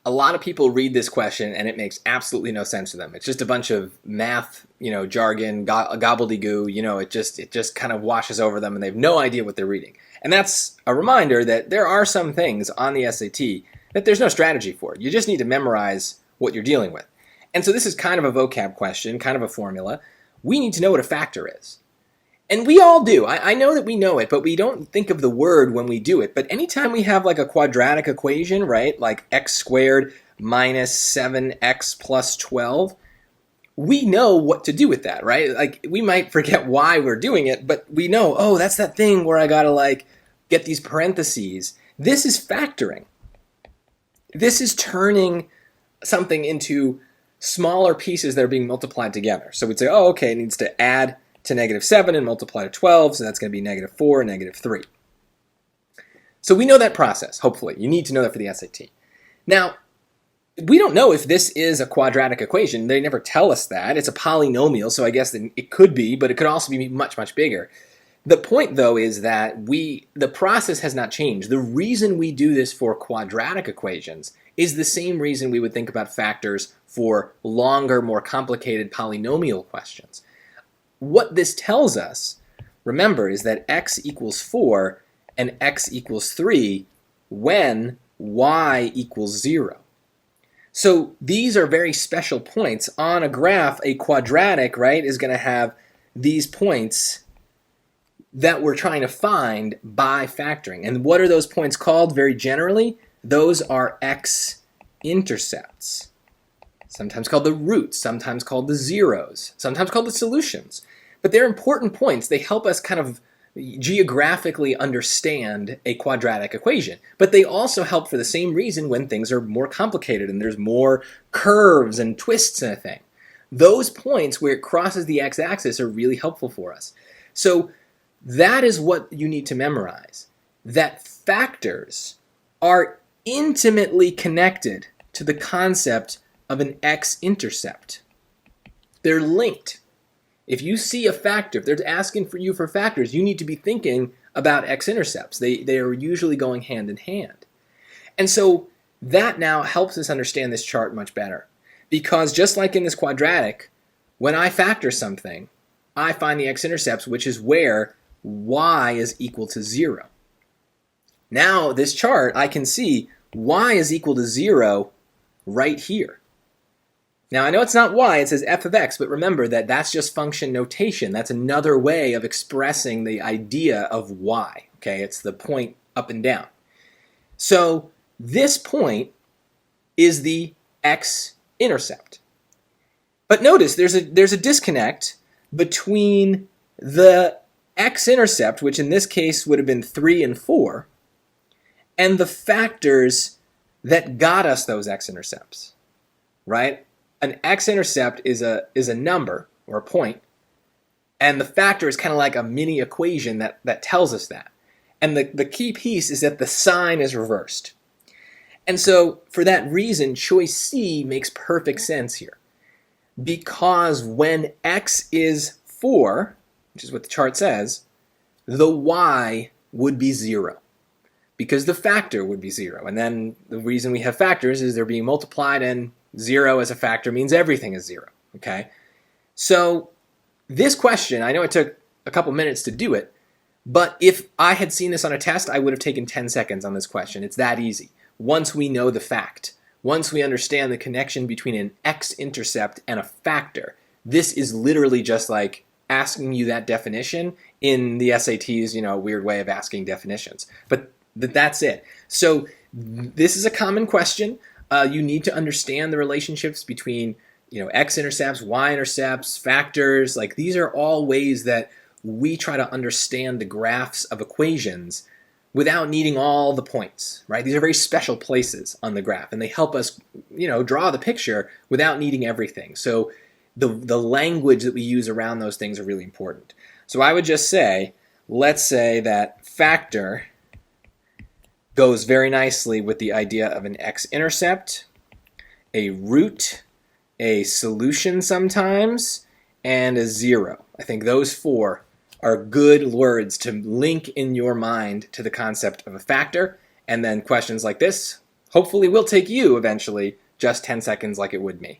a lot of people read this question and it makes absolutely no sense to them. It's just a bunch of math, jargon, gobbledygoo. It just kind of washes over them and they have no idea what they're reading. And that's a reminder that there are some things on the SAT that there's no strategy for. You just need to memorize what you're dealing with. And so this is kind of a vocab question, kind of a formula. We need to know what a factor is. And we all do. I know that we know it, but we don't think of the word when we do it. But anytime we have like a quadratic equation, right, like x squared minus 7x plus 12, we know what to do with that, right? Like we might forget why we're doing it, but we know, oh, that's that thing where I gotta like get these parentheses. This is factoring. This is turning something into smaller pieces that are being multiplied together. So we'd say, oh, okay, it needs to add to negative 7 and multiply to 12, so that's going to be negative 4 and negative 3. So we know that process, hopefully. You need to know that for the SAT. Now, we don't know if this is a quadratic equation. They never tell us that. It's a polynomial, so I guess it could be, but it could also be much, much bigger. The point, though, is that the process has not changed. The reason we do this for quadratic equations is the same reason we would think about factors for longer, more complicated polynomial questions. What this tells us, remember, is that x equals 4 and x equals 3 when y equals 0. So these are very special points. On a graph, a quadratic, right, is going to have these points that we're trying to find by factoring. And what are those points called very generally? Those are x-intercepts. Sometimes called the roots, sometimes called the zeros, sometimes called the solutions. But they're important points. They help us kind of geographically understand a quadratic equation. But they also help for the same reason when things are more complicated and there's more curves and twists in a thing. Those points where it crosses the x-axis are really helpful for us. So that is what you need to memorize, that factors are intimately connected to the concept of an x-intercept. They're linked. If you see a factor, if they're asking for you for factors, you need to be thinking about x-intercepts. They are usually going hand in hand. And so that now helps us understand this chart much better. Because just like in this quadratic, when I factor something, I find the x-intercepts, which is where y is equal to 0. Now, this chart, I can see y is equal to 0 right here. Now, I know it's not y, it says f of x, but remember that that's just function notation. That's another way of expressing the idea of y, okay? It's the point up and down. So this point is the x-intercept. But notice there's a disconnect between the x-intercept, which in this case would have been 3 and 4, and the factors that got us those x-intercepts, right? An x-intercept is a number or a point, and the factor is kind of like a mini equation that tells us that. And the key piece is that the sign is reversed. And so for that reason, choice C makes perfect sense here. Because when x is 4, which is what the chart says, the y would be 0. Because the factor would be 0. And then the reason we have factors is they're being multiplied, and 0 as a factor means everything is 0. Okay? So this question, I know it took a couple minutes to do it, but if I had seen this on a test, I would have taken 10 seconds on this question. It's that easy. Once we know the fact, once we understand the connection between an x-intercept and a factor, this is literally just like asking you that definition in the SAT's, weird way of asking definitions. But that's it. So this is a common question. You need to understand the relationships between, x-intercepts, y-intercepts, factors. Like these are all ways that we try to understand the graphs of equations without needing all the points, right? These are very special places on the graph, and they help us, draw the picture without needing everything. So the language that we use around those things are really important. So I would just say, let's say that factor goes very nicely with the idea of an x-intercept, a root, a solution sometimes, and a 0. I think those 4 are good words to link in your mind to the concept of a factor, and then questions like this hopefully will take you eventually just 10 seconds like it would me.